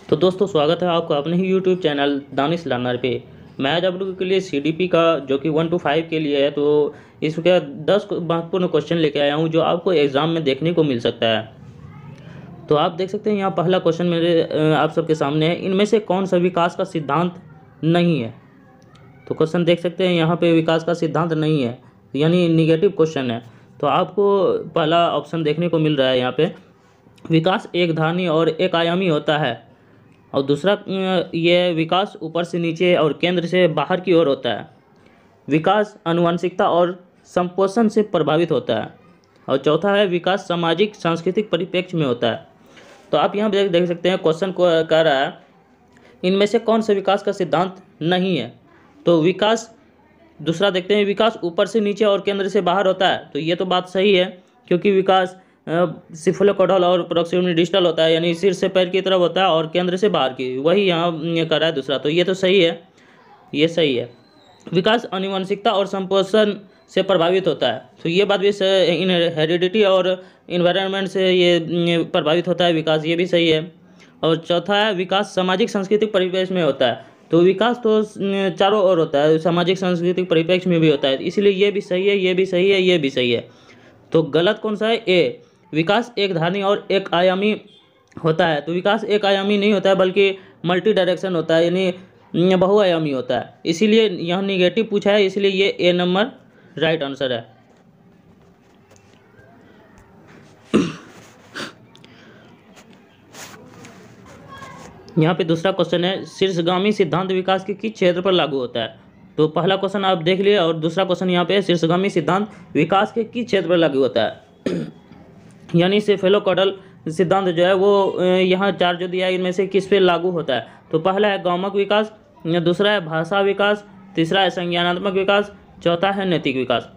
तो दोस्तों स्वागत है आपका अपने ही यूट्यूब चैनल दानिश लर्नर पे। मैं आज आप लोगों के लिए सीडीपी का जो कि 1 to 5 के लिए है, तो इसके 10 महत्वपूर्ण क्वेश्चन लेके आया हूँ जो आपको एग्ज़ाम में देखने को मिल सकता है। तो आप देख सकते हैं यहाँ पहला क्वेश्चन मेरे आप सबके सामने है, इनमें से कौन सा विकास का सिद्धांत नहीं है। तो क्वेश्चन देख सकते हैं यहाँ पे विकास का सिद्धांत नहीं है, यानी निगेटिव क्वेश्चन है। तो आपको पहला ऑप्शन देखने को मिल रहा है यहाँ पे, विकास एक धारणी और एक आयामी होता है। और दूसरा ये विकास ऊपर से नीचे और केंद्र से बाहर की ओर होता है। विकास आनुवंशिकता और संपोषण से प्रभावित होता है। और चौथा है विकास सामाजिक सांस्कृतिक परिप्रेक्ष्य में होता है। तो आप यहाँ देख सकते हैं क्वेश्चन को कह रहा है इनमें से कौन से विकास का सिद्धांत नहीं है। तो विकास, दूसरा देखते हैं, विकास ऊपर से नीचे और केंद्र से बाहर होता है। तो ये तो बात सही है, क्योंकि विकास सिफलोकोडल और प्रोक्सिमली डिस्टल होता है, यानी सिर से पैर की तरफ होता है और केंद्र से बाहर की, वही यहाँ कर रहा है दूसरा। तो ये तो सही है, ये सही है। विकास आनुवंशिकता और संपोषण से प्रभावित होता है, तो ये बात भी हेरिडिटी और इन्वायरमेंट से ये प्रभावित होता है विकास, ये भी सही है। और चौथा है विकास सामाजिक सांस्कृतिक परिवेश में होता है। तो विकास तो चारों ओर होता है, सामाजिक सांस्कृतिक परिप्रेक्ष्य में भी होता है, इसलिए ये भी सही है, ये भी सही है, ये भी सही है। तो गलत कौन सा है? ए, विकास एक धारणी और एक आयामी होता है। तो विकास एक आयामी नहीं होता है, बल्कि मल्टी डायरेक्शन होता है, यानी बहुआयामी होता है। इसीलिए यह निगेटिव पूछा है, इसलिए ये ए नंबर राइट आंसर है। यहाँ पे दूसरा क्वेश्चन है, शीर्षगामी सिद्धांत विकास के किस क्षेत्र पर लागू होता है। तो पहला क्वेश्चन आप देख लिए, और दूसरा क्वेश्चन यहाँ पे, शीर्षगामी सिद्धांत विकास के किस क्षेत्र पर लागू होता है। यानी सेफेलोकोडल सिद्धांत जो है वो यहाँ चार जो दिया है इनमें से किस पे लागू होता है। तो पहला है गौमक विकास, दूसरा है भाषा विकास, तीसरा है संज्ञानात्मक विकास, चौथा है नैतिक विकास।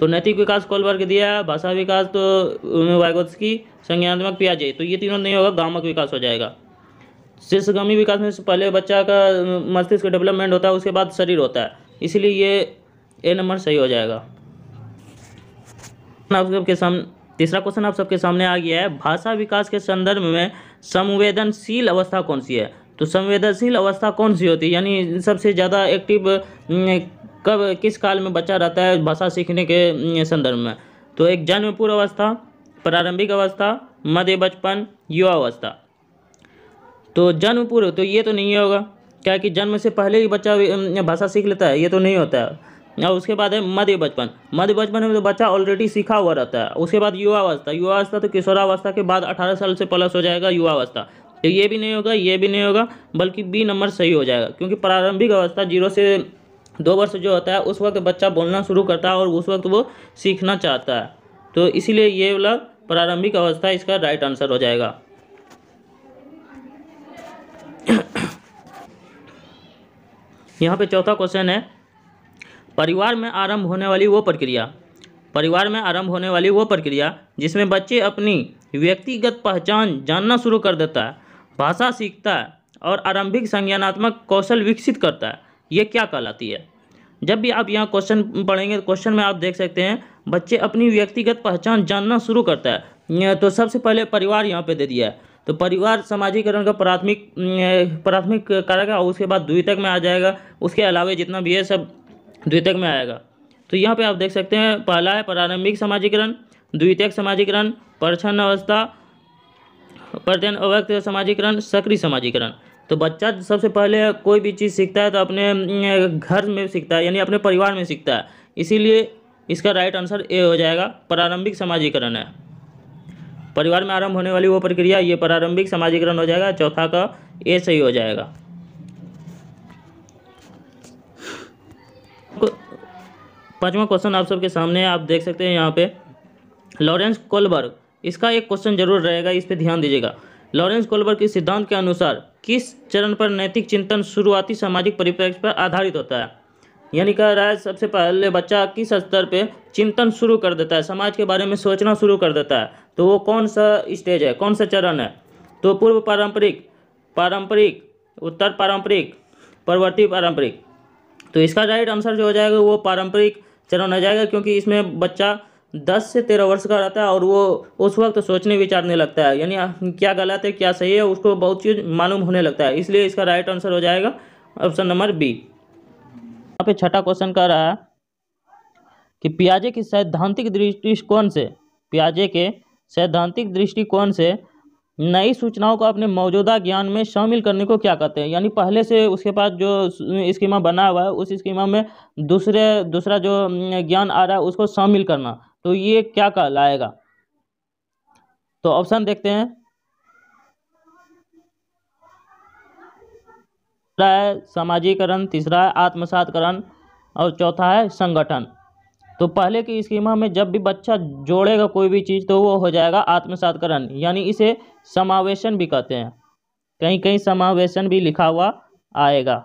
तो नैतिक विकास कोलबर्ग दिया है, भाषा विकास तो वाइगोत्स्की, संज्ञानात्मक पियाजे। तो ये तीनों नहीं होगा, गौमक विकास हो जाएगा। शीर्षगामी विकास में से पहले बच्चा का मस्तिष्क का डेवलपमेंट होता है, उसके बाद शरीर होता है, इसलिए ये ए नंबर सही हो जाएगा। आप सबके सामने तीसरा क्वेश्चन आप सबके सामने आ गया है, भाषा विकास के संदर्भ में संवेदनशील अवस्था कौन सी है। तो संवेदनशील अवस्था कौन सी होती है, यानी सबसे ज़्यादा एक्टिव कब, किस काल में बच्चा रहता है भाषा सीखने के संदर्भ में। तो एक जन्म पूर्व अवस्था, प्रारंभिक अवस्था, मध्य बचपन, युवा अवस्था। तो जन्म पूर्व तो ये तो नहीं होगा, क्या कि जन्म से पहले ही बच्चा भाषा सीख लेता है, ये तो नहीं होता है। और उसके बाद है मध्य बचपन। मध्य बचपन में तो बच्चा ऑलरेडी सीखा हुआ रहता है। उसके बाद युवा अवस्था, युवा अवस्था तो किशोरावस्था के बाद 18 साल से प्लस हो जाएगा युवा अवस्था। तो ये भी नहीं होगा, ये भी नहीं होगा, बल्कि बी नंबर सही हो जाएगा, क्योंकि प्रारंभिक अवस्था 0 से 2 वर्ष जो होता है उस वक्त बच्चा बोलना शुरू करता है और उस वक्त वो सीखना चाहता है। तो इसीलिए ये वाला प्रारंभिक अवस्था इसका राइट आंसर हो जाएगा। यहाँ पे चौथा क्वेश्चन है, परिवार में आरंभ होने वाली वो प्रक्रिया, परिवार में आरंभ होने वाली वो प्रक्रिया जिसमें बच्चे अपनी व्यक्तिगत पहचान जानना शुरू कर देता है, भाषा सीखता है और आरंभिक संज्ञानात्मक कौशल विकसित करता है, ये क्या कहलाती है। जब भी आप यहाँ क्वेश्चन पढ़ेंगे, क्वेश्चन में आप देख सकते हैं बच्चे अपनी व्यक्तिगत पहचान जानना शुरू करता है। तो सबसे पहले परिवार यहाँ पे दे दिया है। तो परिवार समाजीकरण का प्राथमिक कारक है, और उसके बाद द्वितीयक में आ जाएगा, उसके अलावा जितना भी है सब द्वितीयक में आएगा। तो यहाँ पे आप देख सकते हैं पहला है प्रारंभिक समाजीकरण, द्वितीयक समाजीकरण, परछन्न अवस्था, पर्यटन अव्यक्त समाजीकरण, सक्रिय समाजीकरण। तो बच्चा सबसे पहले कोई भी चीज़ सीखता है तो अपने घर में सीखता है, यानी अपने परिवार में सीखता है, इसीलिए इसका राइट आंसर ए हो जाएगा, प्रारंभिक समाजीकरण है। परिवार में आरंभ होने वाली वो प्रक्रिया, ये प्रारंभिक समाजीकरण हो जाएगा, चौथा का ए सही हो जाएगा। पांचवा क्वेश्चन आप सबके सामने आप देख सकते हैं यहाँ पे, लॉरेंस कोलबर्ग, इसका एक क्वेश्चन जरूर रहेगा, इस पे ध्यान दीजिएगा। लॉरेंस कोलबर्ग के सिद्धांत के अनुसार किस चरण पर नैतिक चिंतन शुरुआती सामाजिक परिप्रेक्ष्य पर आधारित होता है। यानी कह रहा है सबसे पहले बच्चा किस स्तर पे चिंतन शुरू कर देता है, समाज के बारे में सोचना शुरू कर देता है, तो वो कौन सा स्टेज है, कौन सा चरण है। तो पूर्व पारंपरिक, पारंपरिक, उत्तर पारंपरिक, परवर्ती पारंपरिक। तो इसका राइट आंसर जो हो जाएगा वो पारंपरिक चरण हो जाएगा, क्योंकि इसमें बच्चा 10 से 13 वर्ष का रहता है और वो उस वक्त सोचने विचारने लगता है, यानी क्या गलत है क्या सही है उसको बहुत चीज़ मालूम होने लगता है। इसलिए इसका राइट आंसर हो जाएगा ऑप्शन नंबर बी। यहाँ पे छठा क्वेश्चन कह रहा है कि पियाजे के सैद्धांतिक दृष्टिकोण से, पियाजे के सैद्धांतिक दृष्टिकोण से नई सूचनाओं को अपने मौजूदा ज्ञान में शामिल करने को क्या कहते हैं। यानी पहले से उसके पास जो स्कीमा बना हुआ है उस स्कीमा में दूसरा जो ज्ञान आ रहा है उसको शामिल करना, तो ये क्या कहलाएगा। तो ऑप्शन देखते हैं। तीसरा है सामाजिकरण, तीसरा है आत्मसातकरण और चौथा है संगठन। तो पहले की स्कीमा में जब भी बच्चा जोड़ेगा कोई भी चीज़ तो वो हो जाएगा आत्मसातकरण, यानी इसे समावेशन भी कहते हैं। कहीं कहीं समावेशन भी लिखा हुआ आएगा,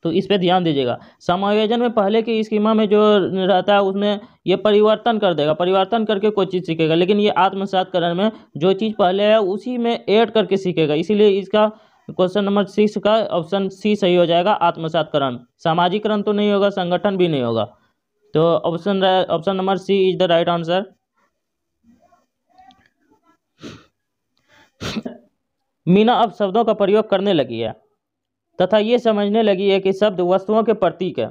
तो इस पे ध्यान दीजिएगा। समायोजन में पहले की स्कीमा में जो रहता है उसमें ये परिवर्तन कर देगा, परिवर्तन करके कोई चीज़ सीखेगा, लेकिन ये आत्मसातकरण में जो चीज़ पहले है उसी में ऐड करके सीखेगा। इसीलिए इसका क्वेश्चन नंबर 6 का ऑप्शन सी सही हो जाएगा, आत्मसातकरण। सामाजिकरण तो नहीं होगा, संगठन भी नहीं होगा, तो option number C is the right answer. Meena अब शब्दों का प्रयोग करने लगी है तथा ये समझने लगी है कि शब्द वस्तुओं के प्रतीक है।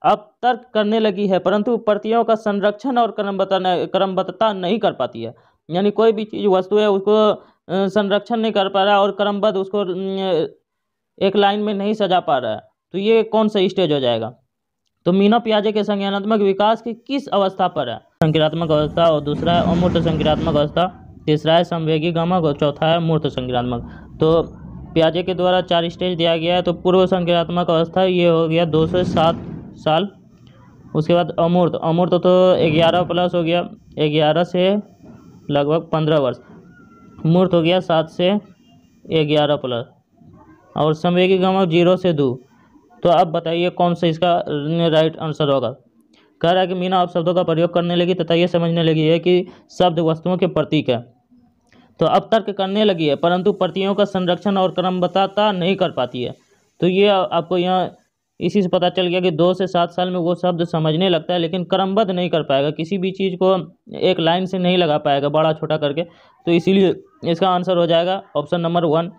अब तर्क करने लगी है परंतु प्रतीकों का संरक्षण और क्रमबद्धता नहीं कर पाती है। यानी कोई भी चीज़ वस्तु है उसको संरक्षण नहीं कर पा रहा है और क्रमबद्ध उसको एक लाइन में नहीं सजा पा रहा है, तो ये कौन सा स्टेज हो जाएगा। तो मीना पियाजे के संज्ञानात्मक विकास की किस अवस्था पर है। संक्रियात्मक अवस्था, और दूसरा है अमूर्त संक्रियात्मक अवस्था, तीसरा है संवेगी गमक और चौथा है मूर्त संक्रियात्मक। तो पियाजे के द्वारा 4 स्टेज दिया गया है। तो पूर्व संक्रियात्मक अवस्था ये हो गया 2 से 7 साल। उसके बाद अमूर्त तो 11 प्लस हो गया, 11 से लगभग 15 वर्ष। मूर्त हो गया 7 से 11 प्लस, और संवेगी गमक 0 से 2। तो अब बताइए कौन सा इसका राइट आंसर होगा। कह रहा है कि मीना अब शब्दों का प्रयोग करने लगी तथा ये समझने लगी है कि शब्द वस्तुओं के प्रतीक है। तो अब तर्क करने लगी है परंतु प्रतीकों का संरक्षण और क्रमबद्धता नहीं कर पाती है। तो ये आपको यहाँ इसी से पता चल गया कि 2 से 7 साल में वो शब्द समझने लगता है लेकिन क्रमबद्ध नहीं कर पाएगा, किसी भी चीज़ को एक लाइन से नहीं लगा पाएगा बड़ा छोटा करके। तो इसीलिए इसका आंसर हो जाएगा ऑप्शन नंबर 1,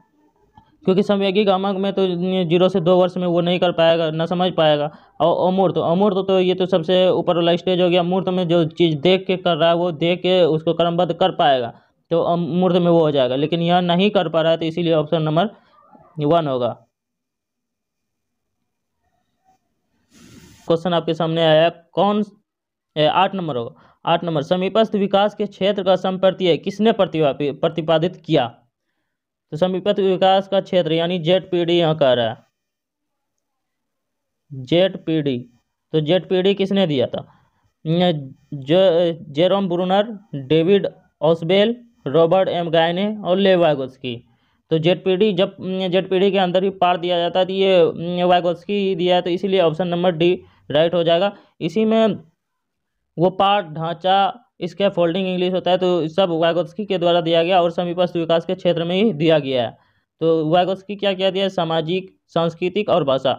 क्योंकि संवेगी गमक में तो 0 से 2 वर्ष में वो नहीं कर पाएगा, ना समझ पाएगा। और अमूर्त तो ये तो सबसे ऊपर वाला स्टेज हो गया। मूर्त में जो चीज़ देख के कर रहा है वो देख के उसको क्रमबद्ध कर पाएगा, तो अमूर्त में वो हो जाएगा, लेकिन यह नहीं कर पा रहा है, तो इसीलिए ऑप्शन नंबर 1 होगा। क्वेश्चन आपके सामने आया 8 नंबर होगा। 8 नंबर, समीपस्थ विकास के क्षेत्र का संपर्तीय किसने प्रतिपादित किया। तो समीपस्थ विकास का क्षेत्र यानी ZPD यहाँ कह रहा है, ZPD। तो ZPD किसने दिया था। Jerome Bruner, David Ausubel, Robert M Gagne और लेव वाइगोत्स्की। तो जब ZPD के अंदर ही पार्ट दिया जाता है तो ये वाइगोत्स्की दिया है, तो इसीलिए ऑप्शन नंबर डी राइट हो जाएगा। इसी में वो पार्ट, ढांचा, इसका फोल्डिंग इंग्लिश होता है, तो सब वाइगोत्स्की के द्वारा दिया गया और समीपस्थ विकास के क्षेत्र में ही दिया गया है। तो वाइगोत्स्की क्या क्या दिया है, सामाजिक, सांस्कृतिक और भाषा।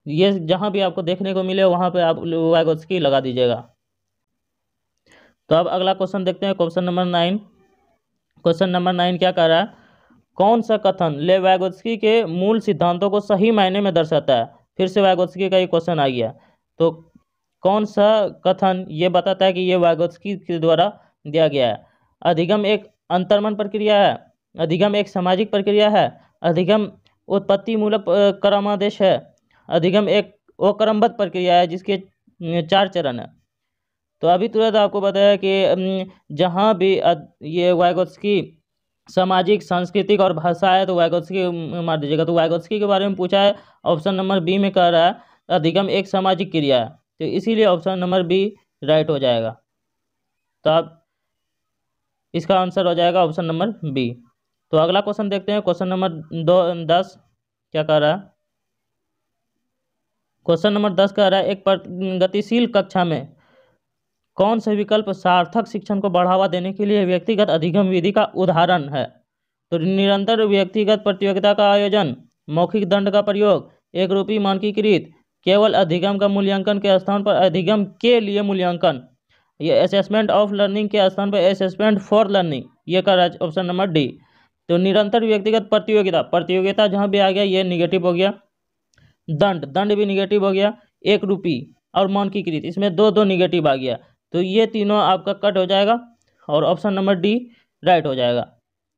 ये जहाँ भी आपको देखने को मिले वहाँ पे आप वाइगोत्स्की लगा दीजिएगा। तो अब अगला क्वेश्चन देखते हैं, क्वेश्चन नंबर 9। क्वेश्चन नंबर 9 क्या कह रहा है, कौन सा कथन ले वाइगोत्स्की के मूल सिद्धांतों को सही मायने में दर्शाता है। फिर से वाइगोत्स्की का ये क्वेश्चन आ गया। तो कौन सा कथन ये बताता है कि ये वाइगोत्स्की के द्वारा दिया गया है। अधिगम एक अंतर्मन प्रक्रिया है, अधिगम एक सामाजिक प्रक्रिया है, अधिगम उत्पत्ति मूलक क्रमादेश है, अधिगम एक अक्रमबद्ध प्रक्रिया है जिसके 4 चरण है। तो अभी तुरंत आपको बताया कि जहाँ भी ये वाइगोत्स्की सामाजिक, सांस्कृतिक और भाषा है तो वाइगोत्स्की मार दीजिएगा। तो वाइगोत्स्की के बारे में पूछा है, ऑप्शन नंबर बी में कह रहा है अधिगम एक सामाजिक क्रिया है, तो इसीलिए ऑप्शन नंबर बी राइट हो जाएगा। तो अब इसका आंसर हो जाएगा ऑप्शन नंबर बी। तो अगला क्वेश्चन देखते हैं, क्वेश्चन नंबर 10 क्या कह रहा है। क्वेश्चन नंबर 10 कह रहा है एक गतिशील कक्षा में कौन से विकल्प सार्थक शिक्षण को बढ़ावा देने के लिए व्यक्तिगत अधिगम विधि का उदाहरण है। तो निरंतर व्यक्तिगत प्रतियोगिता का आयोजन, मौखिक दंड का प्रयोग, एक रूपी मानकीकृत, केवल अधिगम का मूल्यांकन के स्थान पर अधिगम के लिए मूल्यांकन। ये असेसमेंट ऑफ लर्निंग के स्थान पर असेसमेंट फॉर लर्निंग, ये कर रहा है ऑप्शन नंबर डी। तो निरंतर व्यक्तिगत प्रतियोगिता, प्रतियोगिता जहाँ भी आ गया ये निगेटिव हो गया। दंड, दंड भी निगेटिव हो गया। एक रुपी और मानकीकृत, इसमें दो दो निगेटिव आ गया, तो ये तीनों आपका कट हो जाएगा और ऑप्शन नंबर डी राइट हो जाएगा।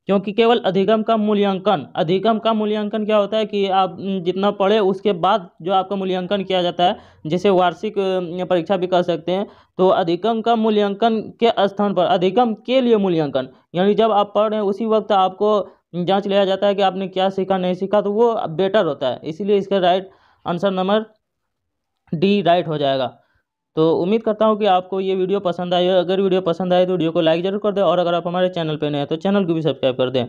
क्योंकि केवल अधिगम का मूल्यांकन, अधिगम का मूल्यांकन क्या होता है कि आप जितना पढ़े उसके बाद जो आपका मूल्यांकन किया जाता है, जैसे वार्षिक परीक्षा भी कर सकते हैं, तो अधिगम का मूल्यांकन के स्थान पर अधिगम के लिए मूल्यांकन, यानी जब आप पढ़ रहे हैं उसी वक्त आपको जांच लिया जाता है कि आपने क्या सीखा नहीं सीखा, तो वो बेटर होता है, इसीलिए इसका right answer number D right हो जाएगा। तो उम्मीद करता हूँ कि आपको ये वीडियो पसंद आई हो। अगर वीडियो पसंद आए तो वीडियो को लाइक जरूर कर दें, और अगर आप हमारे चैनल पर नए हैं तो चैनल को भी सब्सक्राइब कर दें।